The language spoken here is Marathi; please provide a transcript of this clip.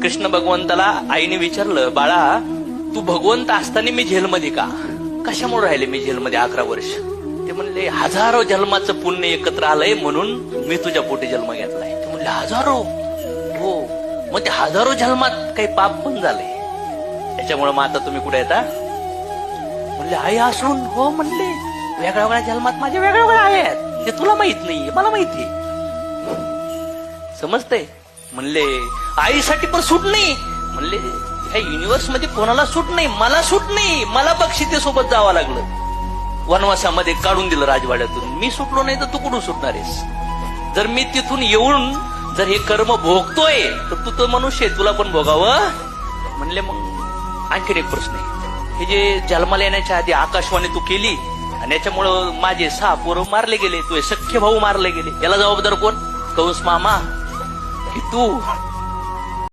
कृष्ण भगवंताला आईने विचारलं, बाळा तू भगवंत असताना मी जेलमध्ये का, कशामुळे राहिले मी जेलमध्ये 11 वर्ष? ते म्हणले हजारो जन्माचं पुण्य एकत्र आलंय म्हणून मी तुझ्या पोटी जन्म घेतलाय. ते म्हणले हजारो? हो. मग ते हजारो जन्मात काही पाप पण झाले, त्याच्यामुळे मग आता तुम्ही कुठे येता? म्हणले आई असून? हो म्हणले, वेगळ्या वेगळ्या जन्मात माझे वेगळ्या वेगळ्या आहेत, ते तुला माहित नाही, मला माहिती. समजतंय? म्हणले आईसाठी पण सूट नाही. म्हणले ह्या युनिव्हर्स मध्ये कोणाला सूट नाही, मला सूट नाही, मला बक्षितेसोबत जावं लागलं, वनवासामध्ये काढून दिलं राजवाड्यातून. मी सुटलो नाही तर तू कुठून सुटणार आहेस? जर मी तिथून येऊन जर हे कर्म भोगतोय तर तू तो मनुष्य आहे, तुला पण भोगावं. म्हणले मग आणखीन एक प्रश्न आहे, हे जे जन्माला येण्याच्या आधी आकाशवाणी तू केली आणि याच्यामुळं माझे 6 पोरं मारले गेले, तुझे सख्खे भाऊ मारले गेले, याला जबाबदार कोण? कंस मामा की तू?